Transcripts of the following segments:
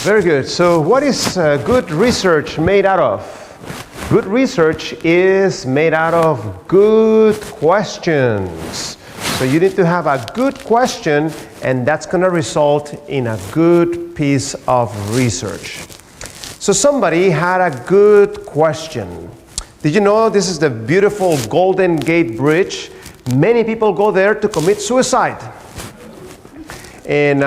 Very good. So what is good research made out of? Good research is made out of good questions. So you need to have a good question, and that's going to result in a good piece of research. So somebody had a good question. Did you know this is the beautiful Golden Gate Bridge? Many people go there to commit suicide. And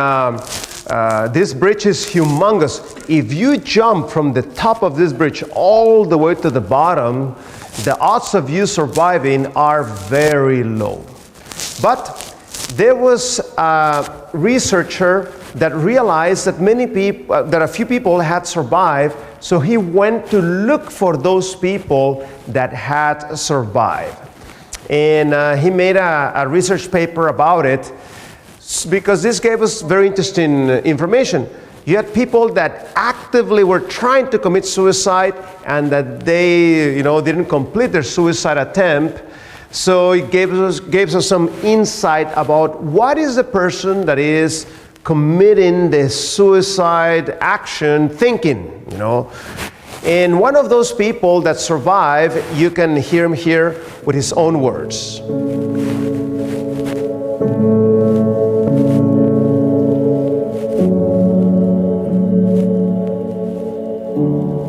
this bridge is humongous. If you jump from the top of this bridge all the way to the bottom, the odds of you surviving are very low. But there was a researcher that realized that a few people had survived, so he went to look for those people that had survived. And he made a research paper about it, because this gave us very interesting information. You had people that actively were trying to commit suicide and that they, didn't complete their suicide attempt. So it gave us some insight about what is the person that is committing the suicide action thinking, And one of those people that survive, you can hear him here with his own words.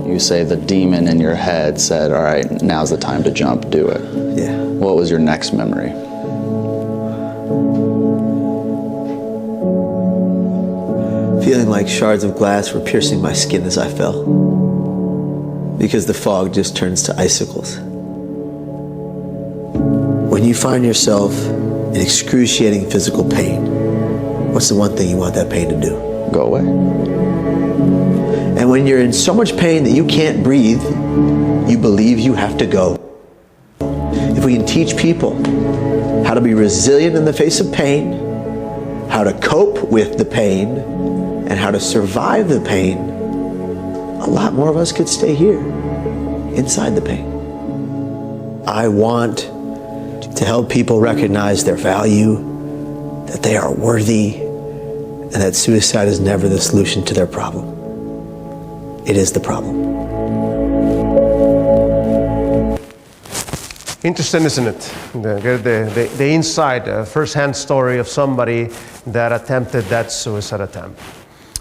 You say the demon in your head said, all right, now's the time to jump, do it. Yeah. What was your next memory? Feeling like shards of glass were piercing my skin as I fell, because the fog just turns to icicles. When you find yourself in excruciating physical pain, what's the one thing you want that pain to do? Go away. And when you're in so much pain that you can't breathe, you believe you have to go. If we can teach people how to be resilient in the face of pain, how to cope with the pain, and how to survive the pain, a lot more of us could stay here, inside the pain. I want to help people recognize their value, that they are worthy, and that suicide is never the solution to their problem. It is the problem. Interesting, isn't it? The inside, first-hand story of somebody that attempted that suicide attempt.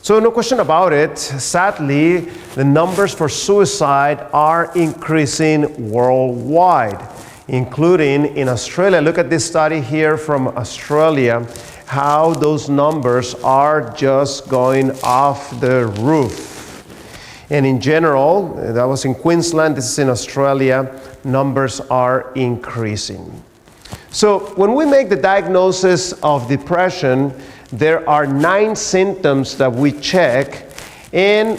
So no question about it, sadly, the numbers for suicide are increasing worldwide, including in Australia. Look at this study here from Australia, how those numbers are just going off the roof. And in general, that was in Queensland, this is in Australia, numbers are increasing. So when we make the diagnosis of depression, there are 9 symptoms that we check. And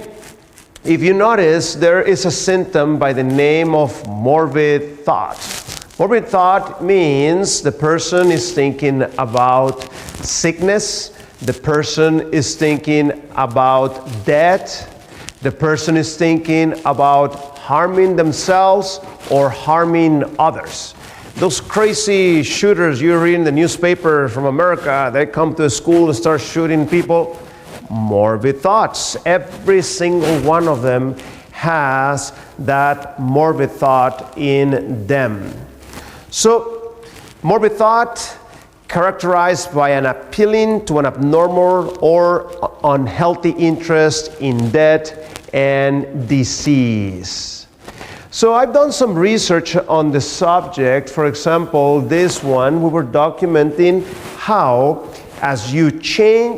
if you notice, there is a symptom by the name of morbid thought. Morbid thought means the person is thinking about sickness, the person is thinking about death, the person is thinking about harming themselves or harming others. Those crazy shooters you read in the newspaper from America, they come to a school and start shooting people. Morbid thoughts. Every single one of them has that morbid thought in them. So, morbid thought characterized by an appealing to an abnormal or unhealthy interest in death and disease. So I've done some research on the subject. For example, this one, we were documenting how as you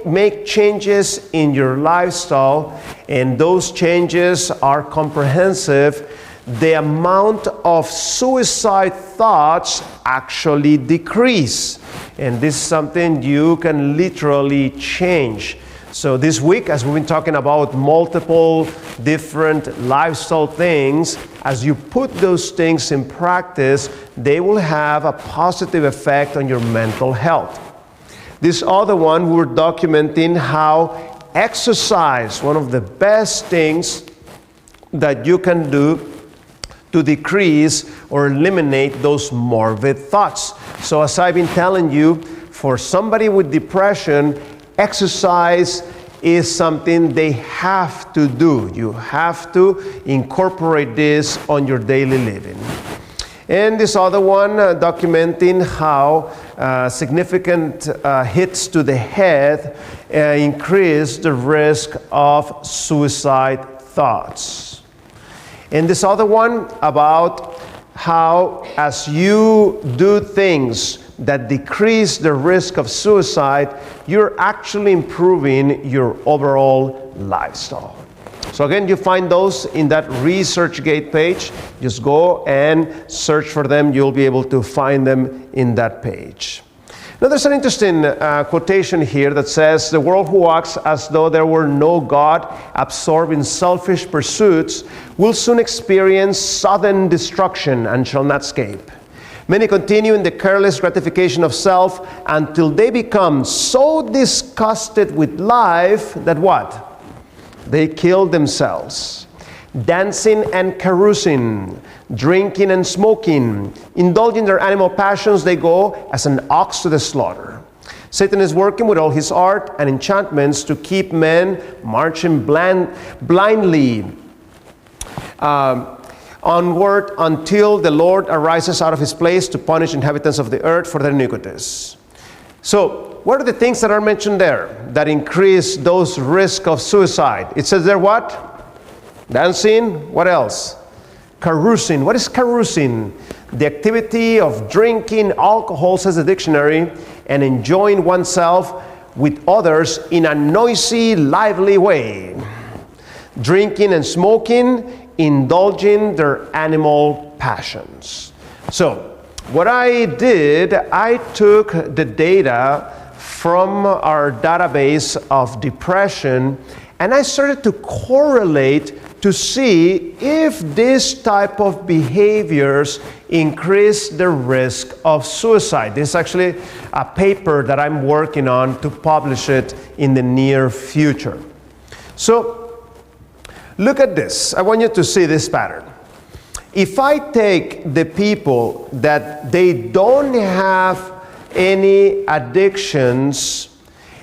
make changes in your lifestyle, and those changes are comprehensive, the amount of suicide thoughts actually decrease. And this is something you can literally change. So this week, as we've been talking about multiple different lifestyle things, as you put those things in practice, they will have a positive effect on your mental health. This other one, we're documenting how exercise, one of the best things that you can do to decrease or eliminate those morbid thoughts. So as I've been telling you, for somebody with depression, exercise is something they have to do. You have to incorporate this on your daily living. And this other one documenting how significant hits to the head increase the risk of suicide thoughts. And this other one about how as you do things that decrease the risk of suicide, you're actually improving your overall lifestyle. So again, you find those in that ResearchGate page. Just go and search for them. You'll be able to find them in that page. Now there's an interesting quotation here that says, "The world who acts as though there were no God, absorbed in selfish pursuits, will soon experience sudden destruction and shall not escape. Many continue in the careless gratification of self until they become so disgusted with life that what? They kill themselves. Dancing and carousing, drinking and smoking, indulging their animal passions, they go as an ox to the slaughter. Satan is working with all his art and enchantments to keep men marching blindly onward until the Lord arises out of his place to punish inhabitants of the earth for their iniquities." So, what are the things that are mentioned there that increase those risks of suicide? It says there what? Dancing. What else? Carousing. What is carousing? The activity of drinking alcohol, says the dictionary, and enjoying oneself with others in a noisy, lively way. Drinking and smoking, indulging their animal passions. So, what I did, I took the data from our database of depression and I started to correlate to see if this type of behaviors increase the risk of suicide. This is actually a paper that I'm working on to publish it in the near future. So, look at this. I want you to see this pattern. If I take the people that they don't have any addictions,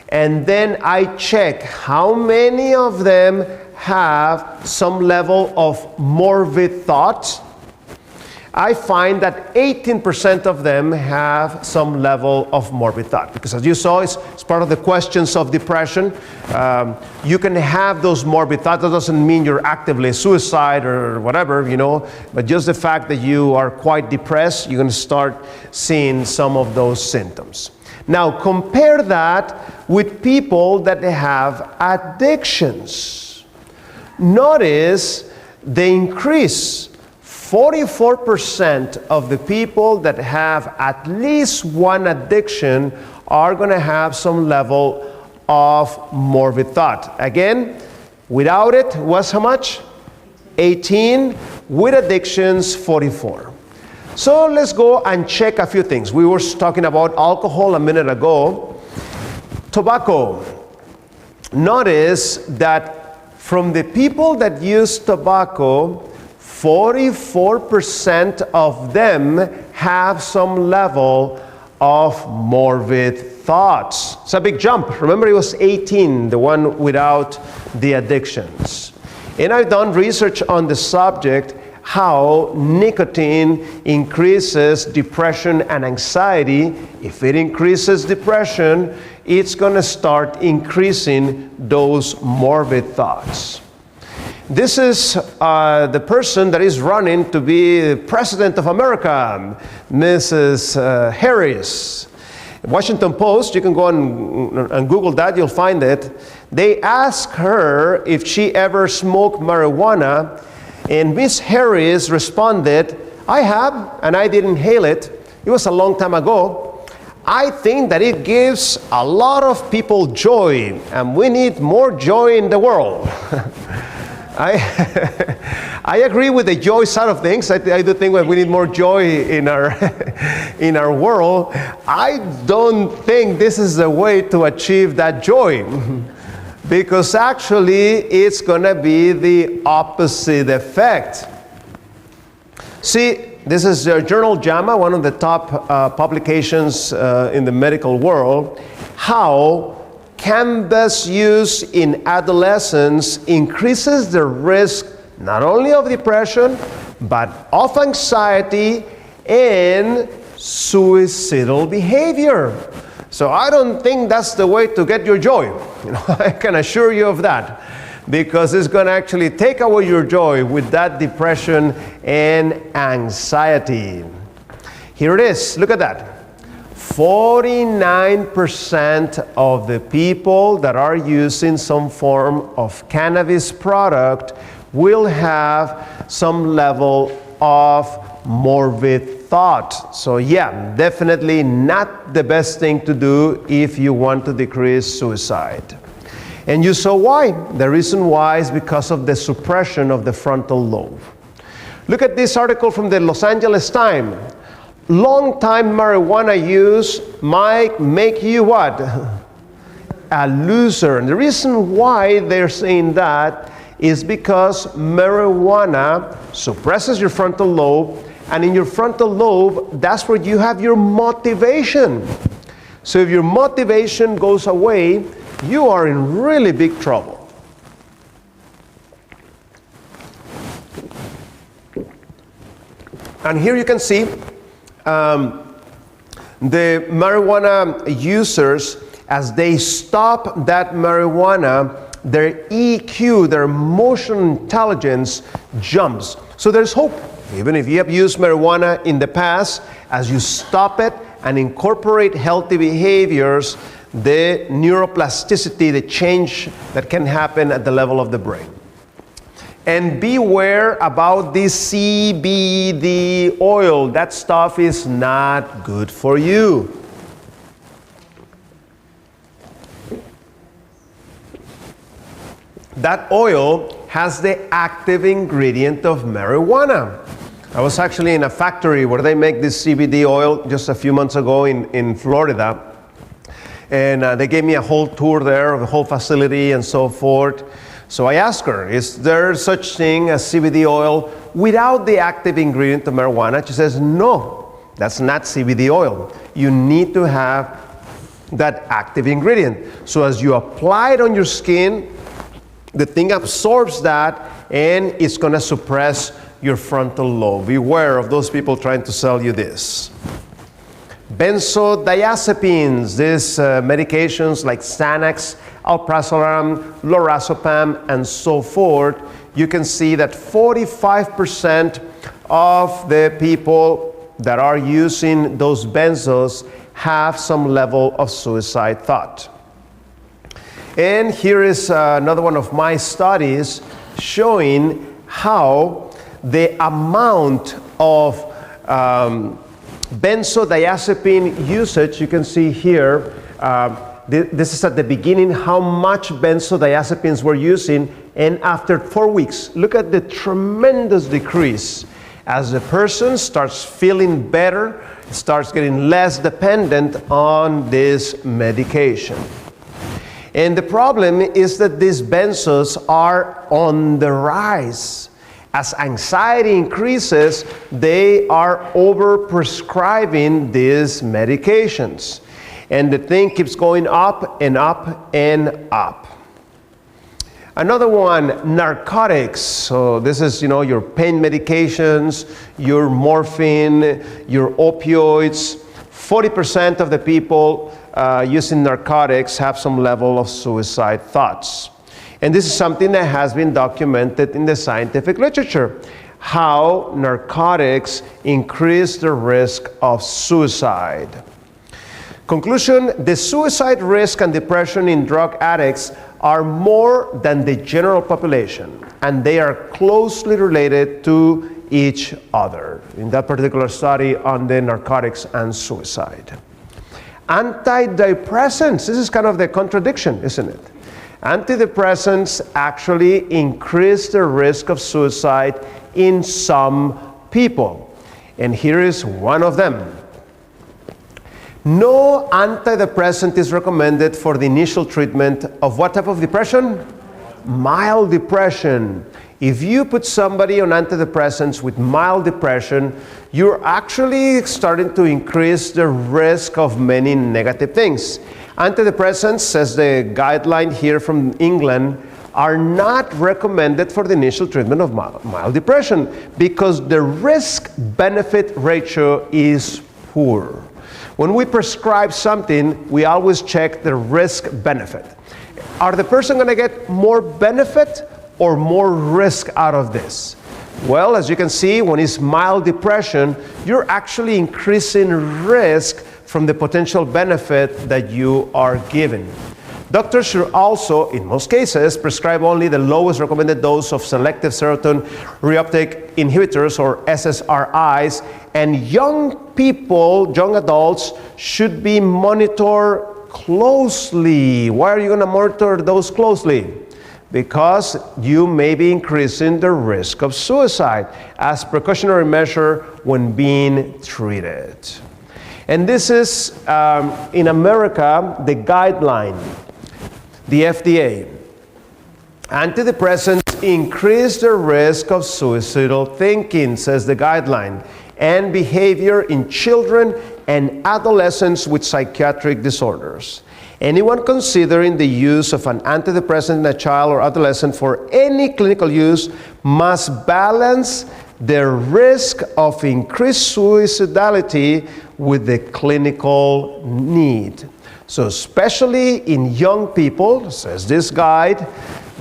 and then I check how many of them have some level of morbid thoughts, I find that 18% of them have some level of morbid thought. Because as you saw, it's part of the questions of depression. You can have those morbid thoughts. That doesn't mean you're actively suicide or whatever, but just the fact that you are quite depressed, you're going to start seeing some of those symptoms. Now, compare that with people that have addictions. Notice the increase. 44% of the people that have at least one addiction are going to have some level of morbid thought. Again, without it was how much? 18. With addictions, 44. So let's go and check a few things. We were talking about alcohol a minute ago. Tobacco. Notice that from the people that use tobacco, 44% of them have some level of morbid thoughts. It's a big jump. Remember, it was 18, the one without the addictions. And I've done research on the subject, how nicotine increases depression and anxiety. If it increases depression, it's going to start increasing those morbid thoughts. This is the person that is running to be President of America, Mrs. Harris. Washington Post, you can go and Google that, you'll find it. They asked her if she ever smoked marijuana, and Miss Harris responded, "I have, and I didn't inhale it. It was a long time ago. I think that it gives a lot of people joy, and we need more joy in the world." I agree with the joy side of things. I do think that we need more joy in our in our world. I don't think this is the way to achieve that joy, because actually it's going to be the opposite effect. See, this is Journal JAMA, one of the top publications in the medical world, how cannabis use in adolescents increases the risk not only of depression, but of anxiety and suicidal behavior. So I don't think that's the way to get your joy. I can assure you of that, because it's going to actually take away your joy with that depression and anxiety. Here it is. Look at that. 49% of the people that are using some form of cannabis product will have some level of morbid thought. So yeah, definitely not the best thing to do if you want to decrease suicide. And you saw why. The reason why is because of the suppression of the frontal lobe. Look at this article from the Los Angeles Times. Long-time marijuana use might make you what? A loser. And the reason why they're saying that is because marijuana suppresses your frontal lobe, and in your frontal lobe, that's where you have your motivation. So if your motivation goes away, you are in really big trouble. And here you can see the marijuana users, as they stop that marijuana, their EQ, their emotional intelligence jumps. So there's hope. Even if you have used marijuana in the past, as you stop it and incorporate healthy behaviors, the neuroplasticity, the change that can happen at the level of the brain. And beware about this CBD oil. That stuff is not good for you. That oil has the active ingredient of marijuana. I was actually in a factory where they make this CBD oil just a few months ago in Florida. And they gave me a whole tour there of the whole facility and so forth. So I asked her, is there such thing as CBD oil without the active ingredient of marijuana? She says, no, that's not CBD oil. You need to have that active ingredient. So as you apply it on your skin, the thing absorbs that and it's going to suppress your frontal lobe. Beware of those people trying to sell you this. Benzodiazepines, these medications like Xanax, alprazolam, lorazepam, and so forth, you can see that 45% of the people that are using those benzos have some level of suicide thought. And here is another one of my studies showing how the amount of benzodiazepine usage, you can see here, this is at the beginning, how much benzodiazepines we're using, and after 4 weeks, look at the tremendous decrease. As the person starts feeling better, starts getting less dependent on this medication. And the problem is that these benzos are on the rise. As anxiety increases, they are over-prescribing these medications. And the thing keeps going up and up and up. Another one, narcotics. So this is, your pain medications, your morphine, your opioids. 40% of the people using narcotics have some level of suicide thoughts. And this is something that has been documented in the scientific literature, how narcotics increase the risk of suicide. Conclusion, the suicide risk and depression in drug addicts are more than the general population, and they are closely related to each other. In that particular study on the narcotics and suicide. Antidepressants, this is kind of the contradiction, isn't it? Antidepressants actually increase the risk of suicide in some people. And here is one of them. No antidepressant is recommended for the initial treatment of what type of depression? Mild depression. If you put somebody on antidepressants with mild depression, you're actually starting to increase the risk of many negative things. Antidepressants, says the guideline here from England, are not recommended for the initial treatment of mild depression because the risk-benefit ratio is poor. When we prescribe something, we always check the risk-benefit. Are the person going to get more benefit or more risk out of this? Well, as you can see, when it's mild depression, you're actually increasing risk from the potential benefit that you are given. Doctors should also, in most cases, prescribe only the lowest recommended dose of selective serotonin reuptake inhibitors, or SSRIs, and young people, young adults, should be monitored closely. Why are you going to monitor those closely? Because you may be increasing the risk of suicide as precautionary measure when being treated. And this is, in America, the guideline. The FDA. Antidepressants increase the risk of suicidal thinking, says the guideline, and behavior in children and adolescents with psychiatric disorders. Anyone considering the use of an antidepressant in a child or adolescent for any clinical use must balance the risk of increased suicidality with the clinical need. So especially in young people, says this guide,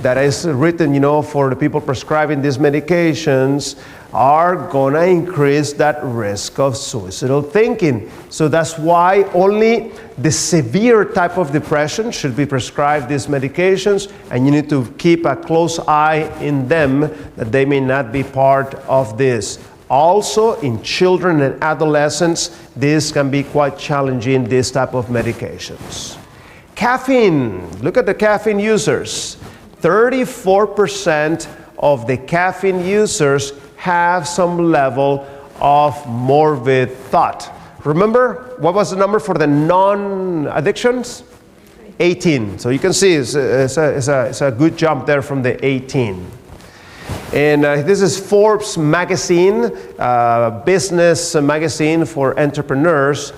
that is written, for the people prescribing these medications, are going to increase that risk of suicidal thinking. So that's why only the severe type of depression should be prescribed these medications, and you need to keep a close eye in them that they may not be part of this. Also, in children and adolescents, this can be quite challenging, this type of medications. Caffeine, look at the caffeine users. 34% of the caffeine users have some level of morbid thought. Remember, what was the number for the non-addictions? 18. So you can see it's a good jump there from the 18. And this is Forbes magazine, business magazine for entrepreneurs.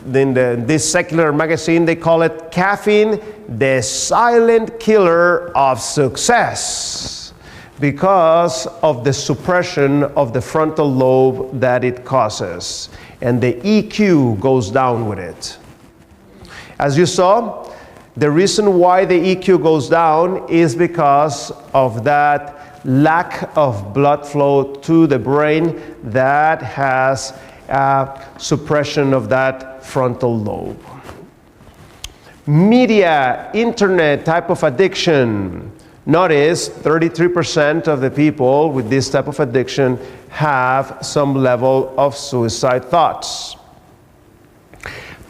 Then this secular magazine, they call it caffeine, the silent killer of success, because of the suppression of the frontal lobe that it causes. And the EQ goes down with it. As you saw, the reason why the EQ goes down is because of that lack of blood flow to the brain that has suppression of that frontal lobe. Media, internet type of addiction. Notice 33% of the people with this type of addiction have some level of suicide thoughts.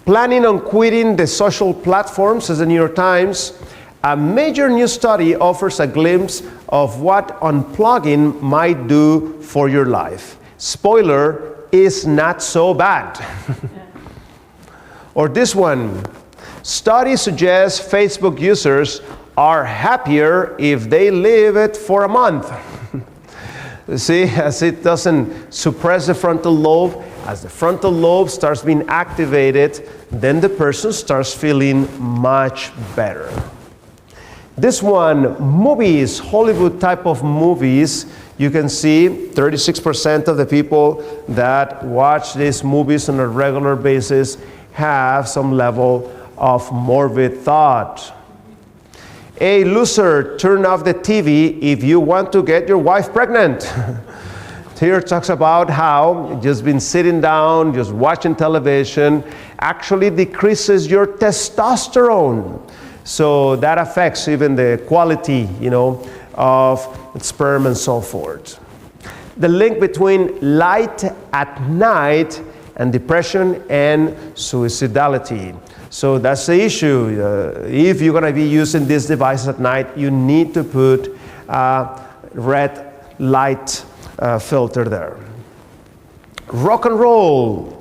Planning on quitting the social platforms, says the New York Times. A major new study offers a glimpse of what unplugging might do for your life. Spoiler, is not so bad. Or this one, study suggests Facebook users are happier if they leave it for a month. See, as it doesn't suppress the frontal lobe, as the frontal lobe starts being activated, then the person starts feeling much better. This one, movies, Hollywood type of movies, you can see 36% of the people that watch these movies on a regular basis have some level of morbid thought. Hey, loser, turn off the TV if you want to get your wife pregnant. Here talks about how just been sitting down, just watching television, actually decreases your testosterone. So that affects even the quality, of sperm and so forth. The link between light at night and depression and suicidality. So that's the issue. If you're going to be using this device at night, you need to put a red light filter there. Rock and roll.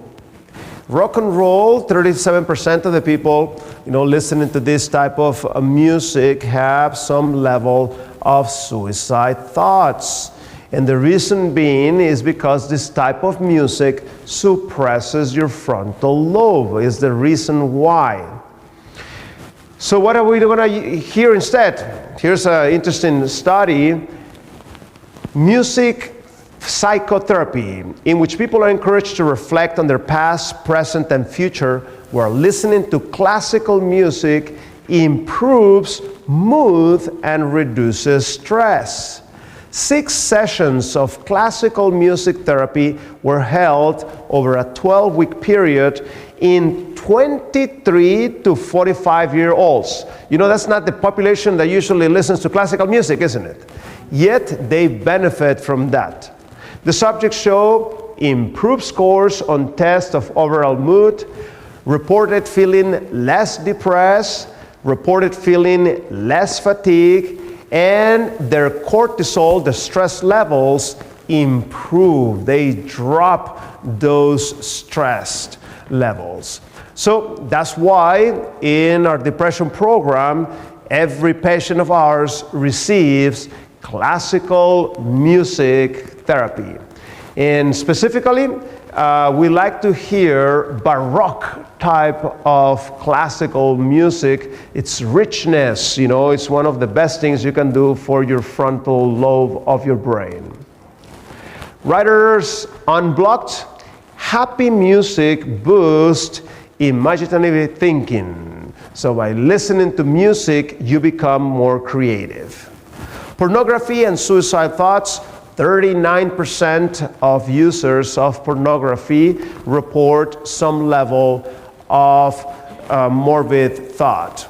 Rock and roll, 37% of the people, listening to this type of music have some level of suicide thoughts. And the reason being is because this type of music suppresses your frontal lobe, is the reason why. So what are we going to hear instead? Here's an interesting study, music psychotherapy, in which people are encouraged to reflect on their past, present, and future, where listening to classical music improves mood and reduces stress. 6 sessions of classical music therapy were held over a 12-week period in 23 to 45-year-olds. You know, that's not the population that usually listens to classical music, isn't it? Yet they benefit from that. The subjects show improved scores on tests of overall mood, reported feeling less depressed, reported feeling less fatigue, and their cortisol, the stress levels, improve. They drop those stress levels. So that's why in our depression program, every patient of ours receives classical music therapy. And specifically, we like to hear Baroque type of classical music. Its richness, you know, it's one of the best things you can do for your frontal lobe of your brain. Writers Unblocked, happy music boosts imaginative thinking. So by listening to music, you become more creative. Pornography and suicide thoughts, 39% of users of pornography report some level of morbid thought.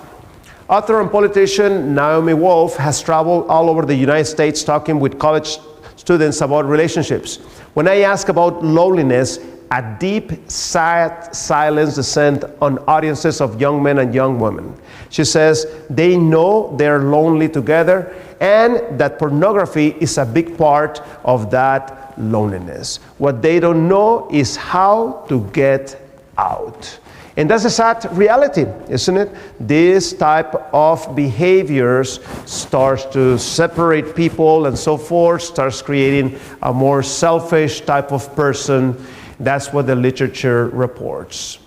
Author and politician Naomi Wolf has traveled all over the United States talking with college students about relationships. When I ask about loneliness, a deep, sad silence descends on audiences of young men and young women. She says they know they're lonely together and that pornography is a big part of that loneliness. What they don't know is how to get out. And that's a sad reality, isn't it? This type of behaviors starts to separate people and so forth, starts creating a more selfish type of person. That's what the literature reports.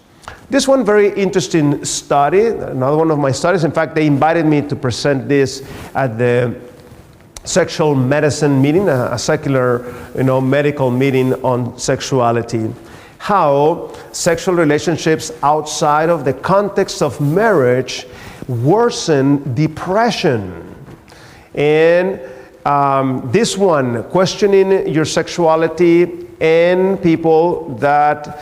This one very interesting study, another one of my studies. In fact, they invited me to present this at the sexual medicine meeting, a secular, medical meeting on sexuality. How sexual relationships outside of the context of marriage worsen depression. And this one, questioning your sexuality and people that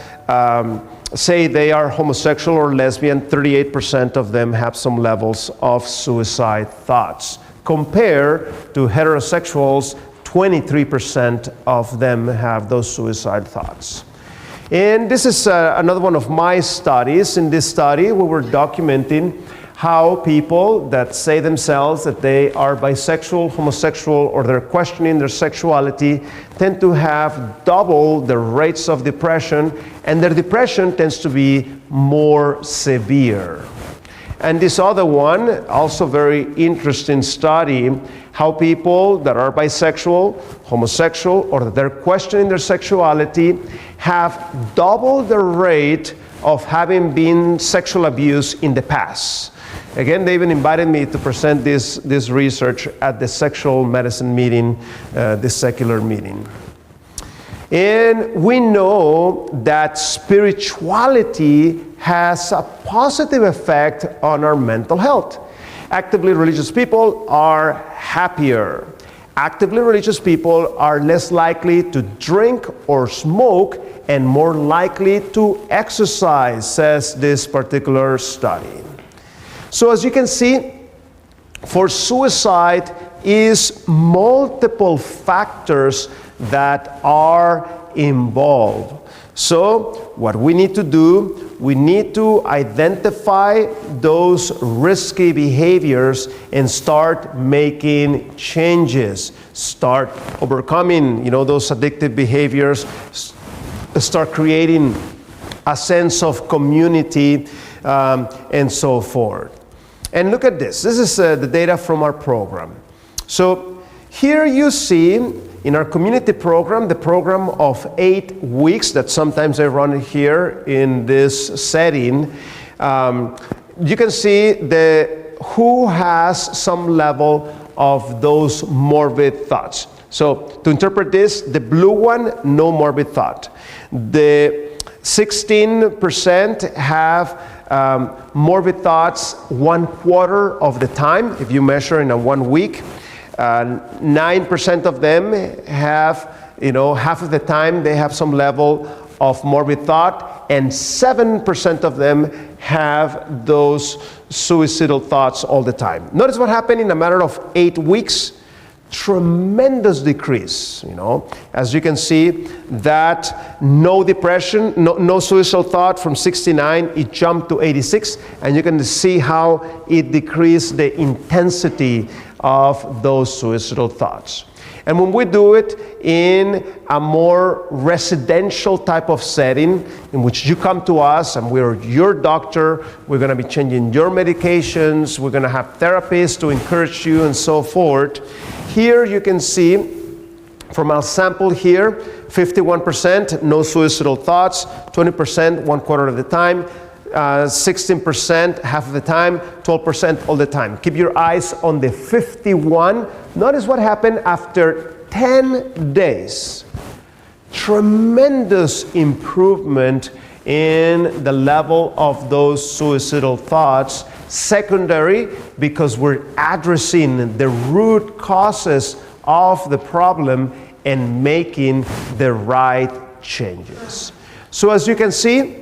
say they are homosexual or lesbian, 38% of them have some levels of suicide thoughts. Compared to heterosexuals, 23% of them have those suicide thoughts. And this is another one of my studies. In this study, we were documenting how people that say themselves that they are bisexual, homosexual, or they're questioning their sexuality tend to have double the rates of depression, and their depression tends to be more severe. And this other one, also very interesting study, how people that are bisexual, homosexual, or that they're questioning their sexuality have double the rate of having been sexual abuse in the past. Again, they even invited me to present this research at the sexual medicine meeting, this secular meeting. And we know that spirituality has a positive effect on our mental health. Actively religious people are happier. Actively religious people are less likely to drink or smoke and more likely to exercise, says this particular study. So as you can see, for suicide is multiple factors that are involved. So what we need to do, we need to identify those risky behaviors and start making changes. Start overcoming, those addictive behaviors. Start creating a sense of community and so forth. And look at this. This is the data from our program. So here you see in our community program, the program of 8 weeks that sometimes I run here in this setting, you can see who has some level of those morbid thoughts. So to interpret this, the blue one, no morbid thought. The 16% have morbid thoughts 1/4 of the time, if you measure in a 1 week. 9% of them have, half of the time they have some level of morbid thought, and 7% of them have those suicidal thoughts all the time. Notice what happened in a matter of 8 weeks. Tremendous decrease, As you can see, that no depression, no suicidal thought from 69, it jumped to 86, and you can see how it decreased the intensity of those suicidal thoughts. And when we do it in a more residential type of setting, in which you come to us and we're your doctor, we're going to be changing your medications, we're going to have therapists to encourage you and so forth. Here you can see from our sample here, 51% no suicidal thoughts, 20% 1/4 of the time, 16% half of the time, 12% all the time. Keep your eyes on the 51. Notice what happened after 10 days. Tremendous improvement in the level of those suicidal thoughts. Secondary, because we're addressing the root causes of the problem and making the right changes. So as you can see,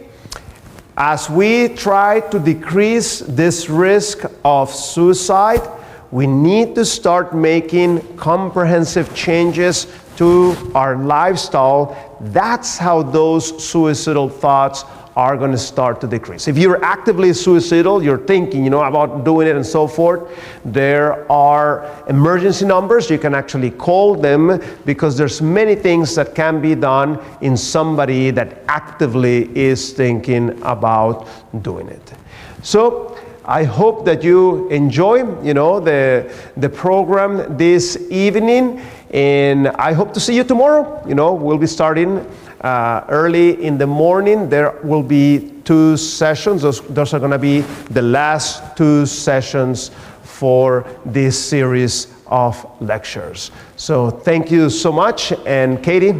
as we try to decrease this risk of suicide, we need to start making comprehensive changes to our lifestyle. That's how those suicidal thoughts are going to start to decrease. If you're actively suicidal, you're thinking, about doing it and so forth, there are emergency numbers. You can actually call them, because there's many things that can be done in somebody that actively is thinking about doing it. So I hope that you enjoy, the program this evening, and I hope to see you tomorrow. We'll be starting early in the morning. There will be 2 sessions. Those are going to be the last 2 sessions for this series of lectures. So thank you so much. And Katie,